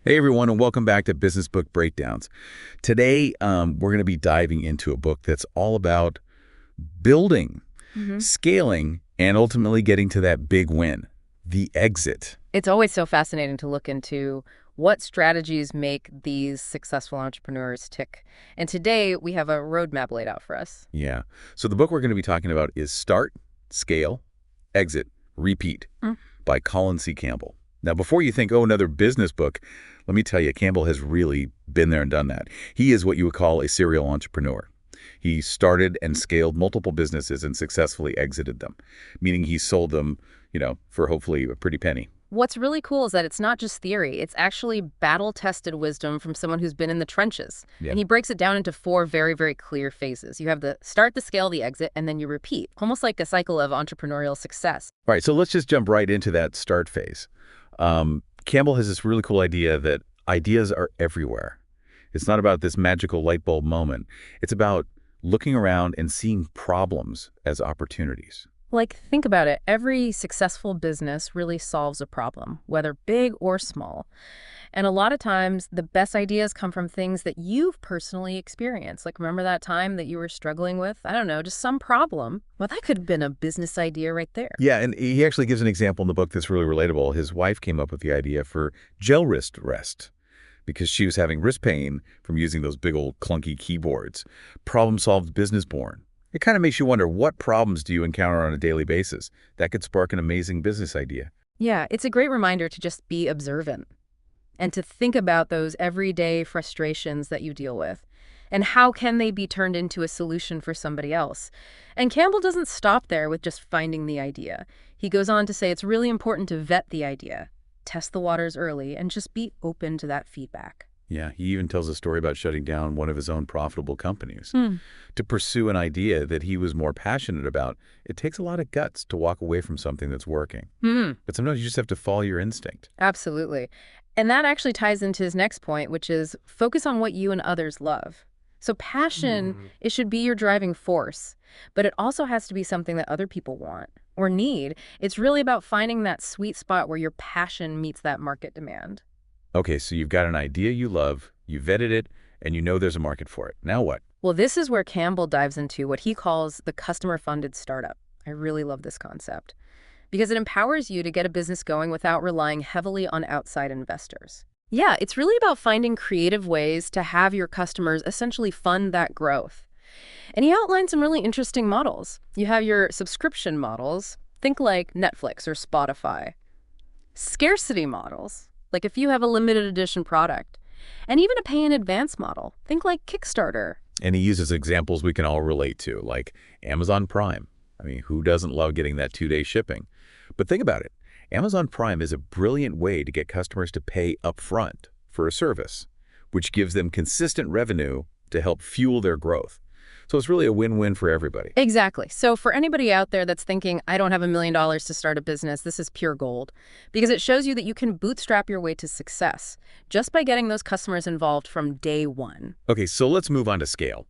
Hey everyone, and welcome back to Business Book Breakdowns. Today, we're going to be diving into a book that's all about building, hmm scaling, and ultimately getting to that big win, the exit. It's always so fascinating to look into what strategies make these successful entrepreneurs tick. And today we have a roadmap laid out for us. Yeah. So the book we're going to be talking about is Start, Scale, Exit, Repeat Mm. by Colin C. Campbell. Now, before you think, oh, another business book, let me tell you, Campbell has really been there and done that. He is what you would call a serial entrepreneur. He started and scaled multiple businesses and successfully exited them, meaning he sold them, for hopefully a pretty penny. What's really cool is that it's not just theory, it's actually battle-tested wisdom from someone who's been in the trenches. And Yep. he breaks it down into four very, very clear phases. You have the start, the scale, the exit, and then you repeat, almost like a cycle of entrepreneurial success. All right, so let's just jump right into that start phase. Campbell has this really cool idea that ideas are everywhere. It's not about this magical light bulb moment. It's about looking around and seeing problems as opportunities. Like, think about it. Every successful business really solves a problem, whether big or small. And a lot of times, the best ideas come from things that you've personally experienced. Like, remember that time that you were struggling with, I don't know, just some problem? Well, that could have been a business idea right there. Yeah, and he actually gives an example in the book that's really relatable. His wife came up with the idea for gel wrist rest because she was having wrist pain from using those big old clunky keyboards. Problem solved, business born. It kind of makes you wonder, what problems do you encounter on a daily basis that could spark an amazing business idea? Yeah, it's a great reminder to just be observant and to think about those everyday frustrations that you deal with. And how can they be turned into a solution for somebody else? And Campbell doesn't stop there with just finding the idea. He goes on to say it's really important to vet the idea, test the waters early, and just be open to that feedback. Yeah, he even tells a story about shutting down one of his own profitable companies. Hmm. To pursue an idea that he was more passionate about, it takes a lot of guts to walk away from something that's working. Hmm. But sometimes you just have to follow your instinct. Absolutely. And that actually ties into his next point, which is focus on what you and others love. So passion, it should be your driving force, but it also has to be something that other people want or need. It's really about finding that sweet spot where your passion meets that market demand. Okay, so you've got an idea you love, you vetted it, and you know there's a market for it. Now what? Well, this is where Campbell dives into what he calls the customer-funded startup. I really love this concept because it empowers you to get a business going without relying heavily on outside investors. Yeah, it's really about finding creative ways to have your customers essentially fund that growth. And he outlined some really interesting models. You have your subscription models, think like Netflix or Spotify. Scarcity models, like if you have a limited edition product. And even a pay in advance model, think like Kickstarter. And he uses examples we can all relate to, like Amazon Prime. I mean, who doesn't love getting that 2-day shipping? But think about it. Amazon Prime is a brilliant way to get customers to pay upfront for a service, which gives them consistent revenue to help fuel their growth. So it's really a win-win for everybody. Exactly. So for anybody out there that's thinking, I don't have $1 million to start a business, this is pure gold. Because it shows you that you can bootstrap your way to success just by getting those customers involved from day one. Okay, so let's move on to scale.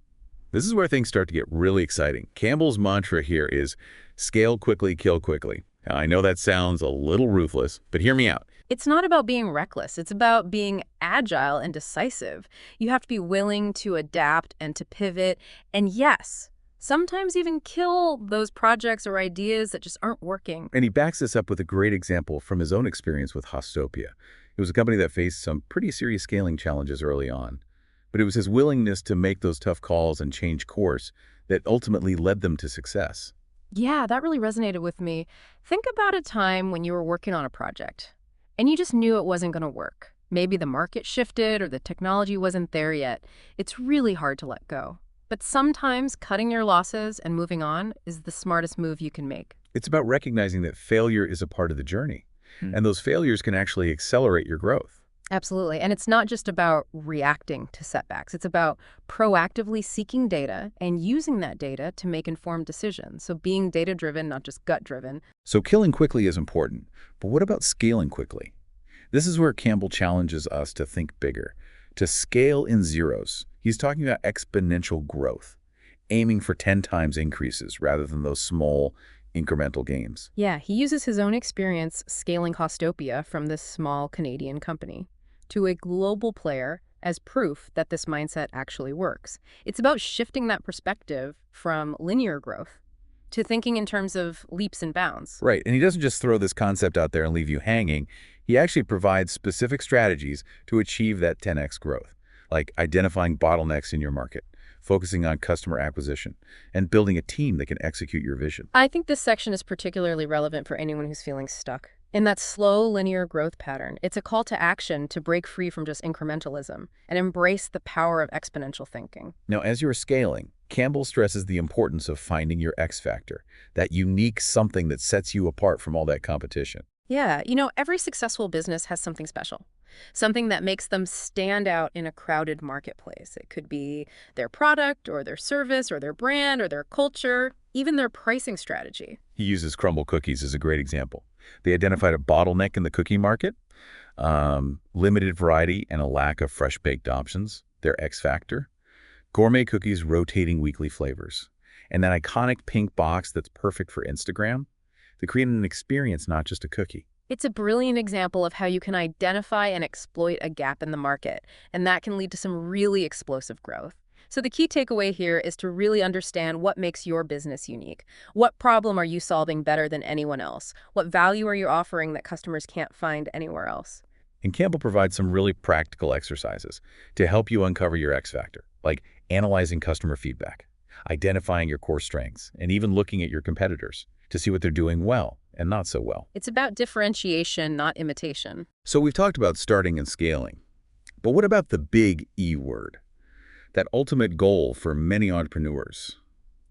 This is where things start to get really exciting. Campbell's mantra here is scale quickly, kill quickly. Now, I know that sounds a little ruthless, but hear me out. It's not about being reckless. It's about being agile and decisive. You have to be willing to adapt and to pivot. And yes, sometimes even kill those projects or ideas that just aren't working. And he backs this up with a great example from his own experience with Hostopia. It was a company that faced some pretty serious scaling challenges early on. But it was his willingness to make those tough calls and change course that ultimately led them to success. Yeah, that really resonated with me. Think about a time when you were working on a project and you just knew it wasn't going to work. Maybe the market shifted or the technology wasn't there yet. It's really hard to let go. But sometimes cutting your losses and moving on is the smartest move you can make. It's about recognizing that failure is a part of the journey, and those failures can actually accelerate your growth. Absolutely. And it's not just about reacting to setbacks. It's about proactively seeking data and using that data to make informed decisions. So being data-driven, not just gut-driven. So killing quickly is important, but what about scaling quickly? This is where Campbell challenges us to think bigger, to scale in zeros. He's talking about exponential growth, aiming for 10 times increases rather than those small, incremental gains. Yeah, he uses his own experience scaling Hostopia from this small Canadian company. to a global player as proof that this mindset actually works. It's about shifting that perspective from linear growth to thinking in terms of leaps and bounds. Right, and he doesn't just throw this concept out there and leave you hanging. He actually provides specific strategies to achieve that 10x growth, like identifying bottlenecks in your market, focusing on customer acquisition, and building a team that can execute your vision. I think this section is particularly relevant for anyone who's feeling stuck in that slow linear growth pattern. It's a call to action to break free from just incrementalism and embrace the power of exponential thinking. Now, as you're scaling, Campbell stresses the importance of finding your X factor, that unique something that sets you apart from all that competition. Yeah, every successful business has something special, something that makes them stand out in a crowded marketplace. It could be their product or their service or their brand or their culture, even their pricing strategy. He uses crumble cookies as a great example. They identified a bottleneck in the cookie market, limited variety and a lack of fresh-baked options, their X factor, gourmet cookies rotating weekly flavors, and that iconic pink box that's perfect for Instagram. They created an experience, not just a cookie. It's a brilliant example of how you can identify and exploit a gap in the market, and that can lead to some really explosive growth. So the key takeaway here is to really understand what makes your business unique. What problem are you solving better than anyone else? What value are you offering that customers can't find anywhere else? And Campbell provides some really practical exercises to help you uncover your X factor, like analyzing customer feedback, identifying your core strengths, and even looking at your competitors to see what they're doing well and not so well. It's about differentiation, not imitation. So we've talked about starting and scaling. But what about the big E word? That ultimate goal for many entrepreneurs,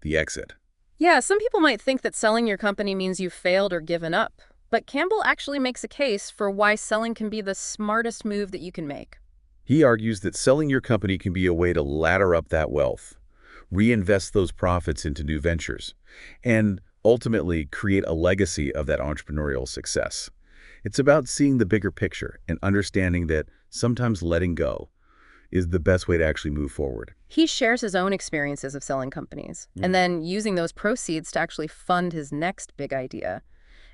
the exit. Yeah, some people might think that selling your company means you've failed or given up. But Campbell actually makes a case for why selling can be the smartest move that you can make. He argues that selling your company can be a way to ladder up that wealth, reinvest those profits into new ventures, and ultimately create a legacy of that entrepreneurial success. It's about seeing the bigger picture and understanding that sometimes letting go is the best way to actually move forward. He shares his own experiences of selling companies and then using those proceeds to actually fund his next big idea.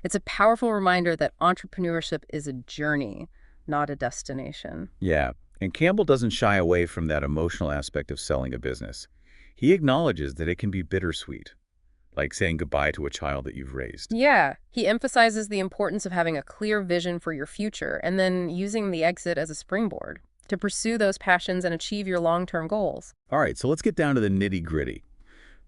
It's a powerful reminder that entrepreneurship is a journey, not a destination. Yeah, and Campbell doesn't shy away from that emotional aspect of selling a business. He acknowledges that it can be bittersweet, like saying goodbye to a child that you've raised. Yeah, he emphasizes the importance of having a clear vision for your future and then using the exit as a springboard to pursue those passions and achieve your long-term goals. All right, so let's get down to the nitty-gritty,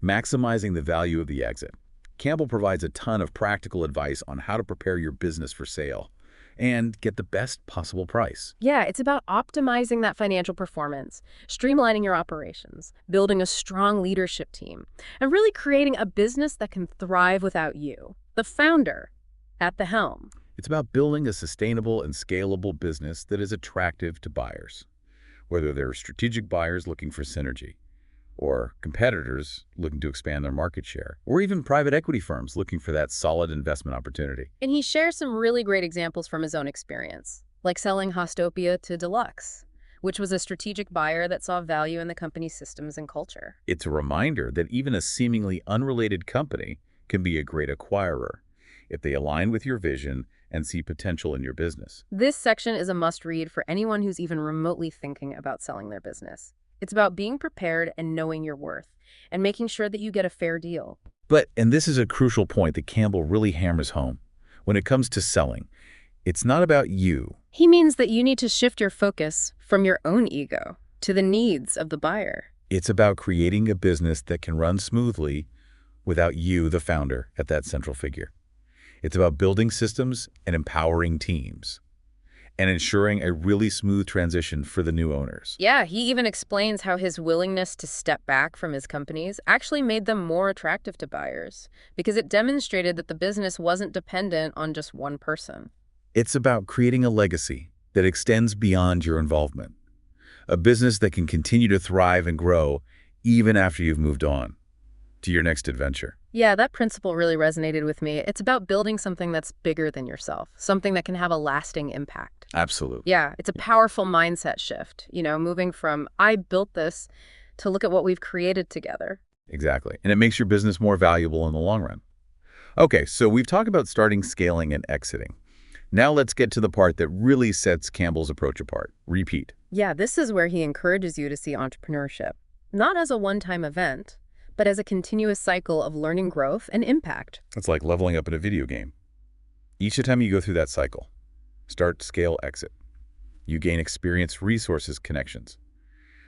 maximizing the value of the exit. Campbell provides a ton of practical advice on how to prepare your business for sale and get the best possible price. Yeah, it's about optimizing that financial performance, streamlining your operations, building a strong leadership team, and really creating a business that can thrive without you, the founder, at the helm. It's about building a sustainable and scalable business that is attractive to buyers, whether they're strategic buyers looking for synergy, or competitors looking to expand their market share, or even private equity firms looking for that solid investment opportunity. And he shares some really great examples from his own experience, like selling Hostopia to Deluxe, which was a strategic buyer that saw value in the company's systems and culture. It's a reminder that even a seemingly unrelated company can be a great acquirer if they align with your vision and see potential in your business. This section is a must-read for anyone who's even remotely thinking about selling their business. It's about being prepared and knowing your worth, and making sure that you get a fair deal. And this is a crucial point that Campbell really hammers home. When it comes to selling, it's not about you. He means that you need to shift your focus from your own ego to the needs of the buyer. It's about creating a business that can run smoothly without you, the founder, at that central figure. It's about building systems and empowering teams and ensuring a really smooth transition for the new owners. Yeah, he even explains how his willingness to step back from his companies actually made them more attractive to buyers because it demonstrated that the business wasn't dependent on just one person. It's about creating a legacy that extends beyond your involvement, a business that can continue to thrive and grow even after you've moved on to your next adventure. Yeah, that principle really resonated with me. It's about building something that's bigger than yourself, something that can have a lasting impact. Absolutely. Yeah, it's a powerful mindset shift, moving from I built this to look at what we've created together. Exactly. And it makes your business more valuable in the long run. Okay, so we've talked about starting, scaling, and exiting. Now let's get to the part that really sets Campbell's approach apart. Repeat. Yeah, this is where he encourages you to see entrepreneurship, not as a one-time event, but as a continuous cycle of learning growth and impact. It's like leveling up in a video game. Each time you go through that cycle, start, scale, exit, you gain experience, resources, connections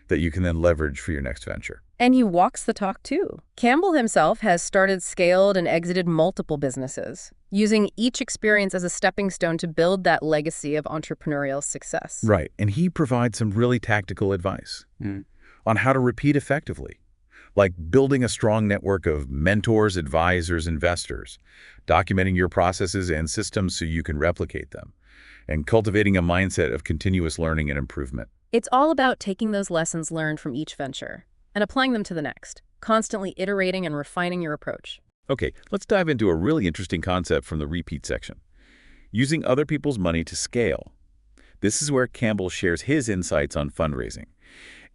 that you can then leverage for your next venture. And he walks the talk too. Campbell himself has started, scaled, and exited multiple businesses, using each experience as a stepping stone to build that legacy of entrepreneurial success. Right, and he provides some really tactical advice on how to repeat effectively, like building a strong network of mentors, advisors, investors, documenting your processes and systems so you can replicate them, and cultivating a mindset of continuous learning and improvement. It's all about taking those lessons learned from each venture and applying them to the next, constantly iterating and refining your approach. Okay, let's dive into a really interesting concept from the repeat section. Using other people's money to scale. This is where Campbell shares his insights on fundraising.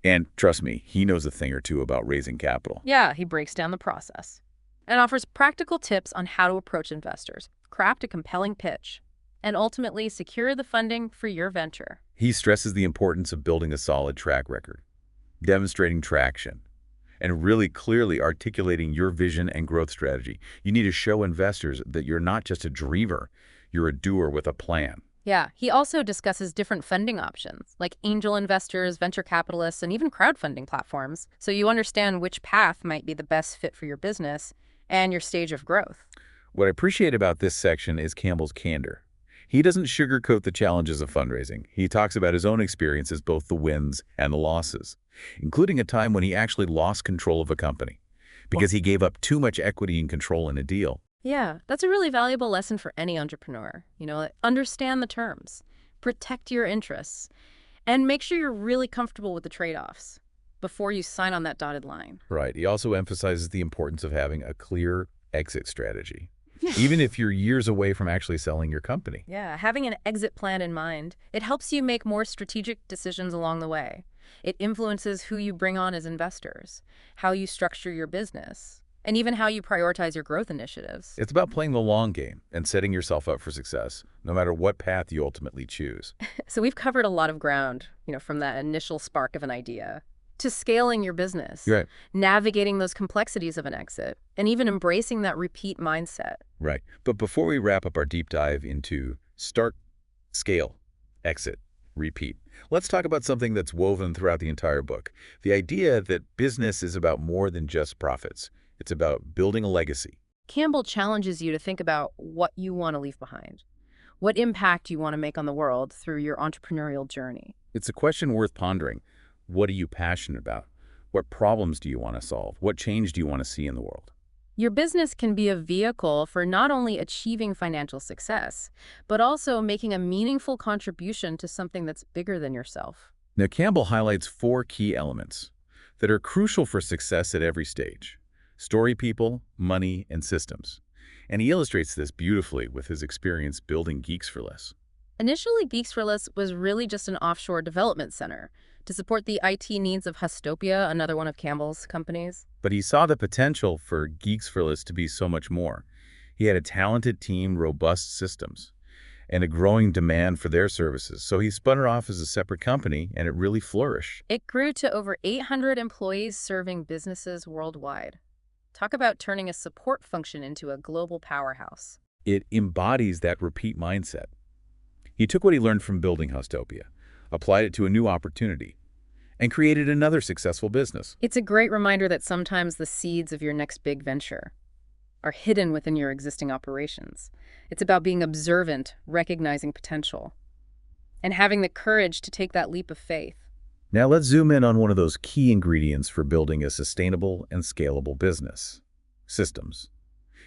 And trust me, he knows a thing or two about raising capital. Yeah, he breaks down the process and offers practical tips on how to approach investors, craft a compelling pitch, and ultimately secure the funding for your venture. He stresses the importance of building a solid track record, demonstrating traction, and really clearly articulating your vision and growth strategy. You need to show investors that you're not just a dreamer, you're a doer with a plan. Yeah, he also discusses different funding options, like angel investors, venture capitalists, and even crowdfunding platforms, so you understand which path might be the best fit for your business and your stage of growth. What I appreciate about this section is Campbell's candor. He doesn't sugarcoat the challenges of fundraising. He talks about his own experiences, both the wins and the losses, including a time when he actually lost control of a company because he gave up too much equity and control in a deal. Yeah, that's a really valuable lesson for any entrepreneur. Understand the terms, protect your interests, and make sure you're really comfortable with the trade-offs before you sign on that dotted line. Right. He also emphasizes the importance of having a clear exit strategy, even if you're years away from actually selling your company. Yeah, having an exit plan in mind, it helps you make more strategic decisions along the way. It influences who you bring on as investors, how you structure your business, and even how you prioritize your growth initiatives. It's about playing the long game and setting yourself up for success, no matter what path you ultimately choose. So we've covered a lot of ground, from that initial spark of an idea to scaling your business, Right. navigating those complexities of an exit, and even embracing that repeat mindset. Right. But before we wrap up our deep dive into start, scale, exit, repeat, let's talk about something that's woven throughout the entire book. The idea that business is about more than just profits. It's about building a legacy. Campbell challenges you to think about what you want to leave behind, what impact you want to make on the world through your entrepreneurial journey. It's a question worth pondering. What are you passionate about? What problems do you want to solve? What change do you want to see in the world? Your business can be a vehicle for not only achieving financial success, but also making a meaningful contribution to something that's bigger than yourself. Now, Campbell highlights 4 key elements that are crucial for success at every stage: story, people, money, and systems. And he illustrates this beautifully with his experience building Geeks for Less. Initially, Geeks for Less was really just an offshore development center to support the IT needs of Hustopia, another one of Campbell's companies. But he saw the potential for Geeks for Less to be so much more. He had a talented team, robust systems, and a growing demand for their services. So he spun it off as a separate company, and it really flourished. It grew to over 800 employees serving businesses worldwide. Talk about turning a support function into a global powerhouse. It embodies that repeat mindset. He took what he learned from building Hustopia, applied it to a new opportunity, and created another successful business. It's a great reminder that sometimes the seeds of your next big venture are hidden within your existing operations. It's about being observant, recognizing potential, and having the courage to take that leap of faith. Now let's zoom in on one of those key ingredients for building a sustainable and scalable business: systems.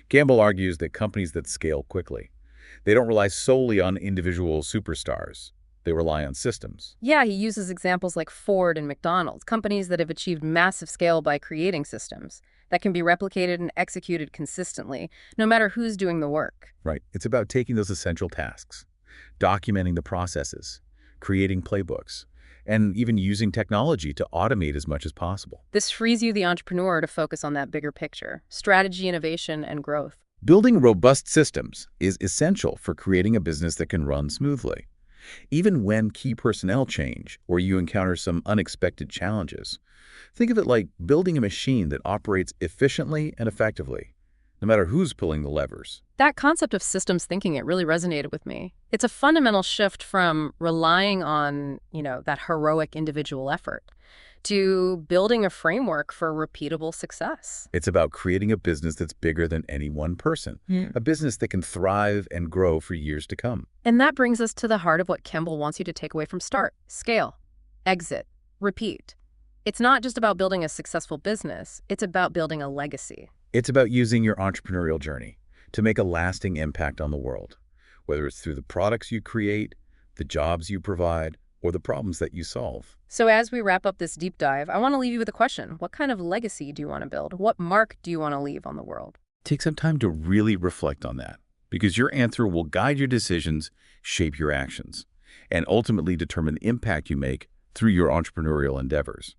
Campbell argues that companies that scale quickly, they don't rely solely on individual superstars. They rely on systems. Yeah, he uses examples like Ford and McDonald's, companies that have achieved massive scale by creating systems that can be replicated and executed consistently, no matter who's doing the work. Right. It's about taking those essential tasks, documenting the processes, creating playbooks, and even using technology to automate as much as possible. This frees you, the entrepreneur, to focus on that bigger picture: strategy, innovation, and growth. Building robust systems is essential for creating a business that can run smoothly. Even when key personnel change or you encounter some unexpected challenges, think of it like building a machine that operates efficiently and effectively, no matter who's pulling the levers. That concept of systems thinking, it really resonated with me. It's a fundamental shift from relying on, that heroic individual effort to building a framework for repeatable success. It's about creating a business that's bigger than any one person, a business that can thrive and grow for years to come. And that brings us to the heart of what Campbell wants you to take away from START: scale, exit, repeat. It's not just about building a successful business, it's about building a legacy. It's about using your entrepreneurial journey to make a lasting impact on the world, whether it's through the products you create, the jobs you provide, or the problems that you solve. So as we wrap up this deep dive, I want to leave you with a question. What kind of legacy do you want to build? What mark do you want to leave on the world? Take some time to really reflect on that, because your answer will guide your decisions, shape your actions, and ultimately determine the impact you make through your entrepreneurial endeavors.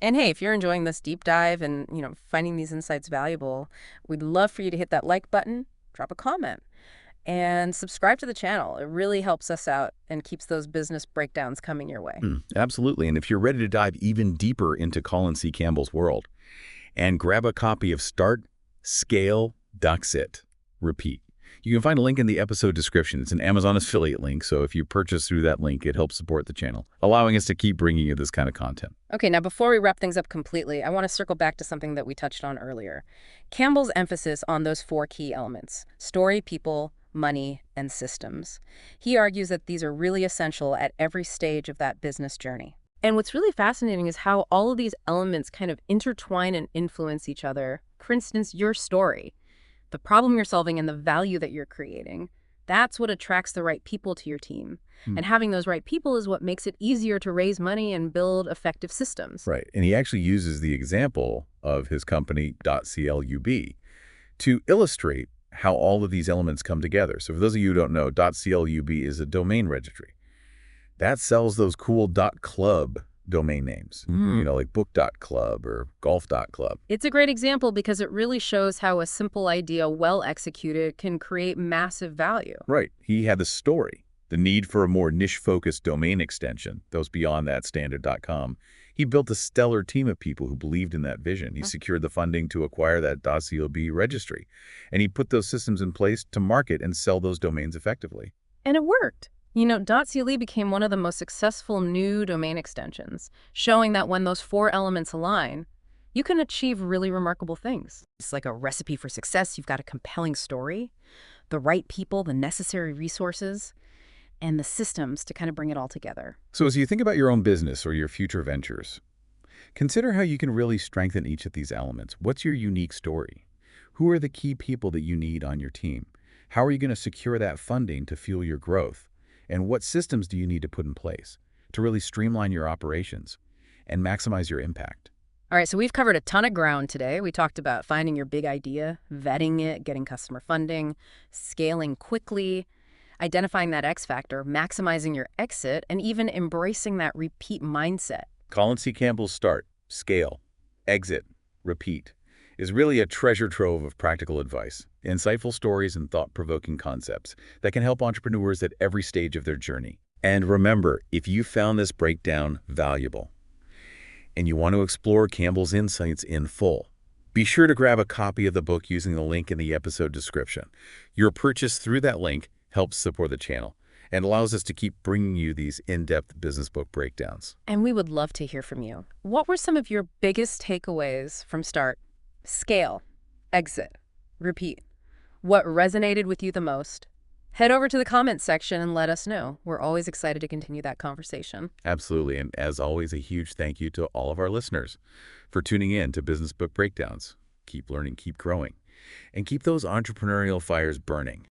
And hey, if you're enjoying this deep dive and, finding these insights valuable, we'd love for you to hit that like button, drop a comment, and subscribe to the channel. It really helps us out and keeps those business breakdowns coming your way. Absolutely. And if you're ready to dive even deeper into Colin C. Campbell's world, and grab a copy of Start, Scale, Exit, Repeat. You can find a link in the episode description. It's an Amazon affiliate link, so if you purchase through that link, it helps support the channel, allowing us to keep bringing you this kind of content. Okay, now before we wrap things up completely, I want to circle back to something that we touched on earlier. Campbell's emphasis on those 4 key elements: story, people, money, and systems. He argues that these are really essential at every stage of that business journey. And what's really fascinating is how all of these elements kind of intertwine and influence each other. For instance, your story, the problem you're solving, and the value that you're creating. That's what attracts the right people to your team. And having those right people is what makes it easier to raise money and build effective systems. Right. And he actually uses the example of his company, .club, to illustrate how all of these elements come together. So for those of you who don't know, .club is a domain registry that sells those cool .club domain names, like book.club or golf.club. It's a great example because it really shows how a simple idea, well executed, can create massive value. Right. He had the story, the need for a more niche-focused domain extension that was beyond that standard.com. He built a stellar team of people who believed in that vision. He secured the funding to acquire that .club registry, and he put those systems in place to market and sell those domains effectively. And it worked. .club became one of the most successful new domain extensions, showing that when those 4 elements align, you can achieve really remarkable things. It's like a recipe for success. You've got a compelling story, the right people, the necessary resources, and the systems to kind of bring it all together. So as you think about your own business or your future ventures, consider how you can really strengthen each of these elements. What's your unique story? Who are the key people that you need on your team? How are you going to secure that funding to fuel your growth? And what systems do you need to put in place to really streamline your operations and maximize your impact? All right, so we've covered a ton of ground today. We talked about finding your big idea, vetting it, getting customer funding, scaling quickly, identifying that X factor, maximizing your exit, and even embracing that repeat mindset. Colin C. Campbell's Start, Scale, Exit, Repeat is really a treasure trove of practical advice, insightful stories, and thought-provoking concepts that can help entrepreneurs at every stage of their journey. And remember, if you found this breakdown valuable and you want to explore Campbell's insights in full, be sure to grab a copy of the book using the link in the episode description. Your purchase through that link helps support the channel and allows us to keep bringing you these in-depth business book breakdowns. And we would love to hear from you. What were some of your biggest takeaways from Start, Scale, Exit, Repeat? What resonated with you the most? Head over to the comments section and let us know. We're always excited to continue that conversation. Absolutely. And as always, a huge thank you to all of our listeners for tuning in to Business Book Breakdowns. Keep learning, keep growing, and keep those entrepreneurial fires burning.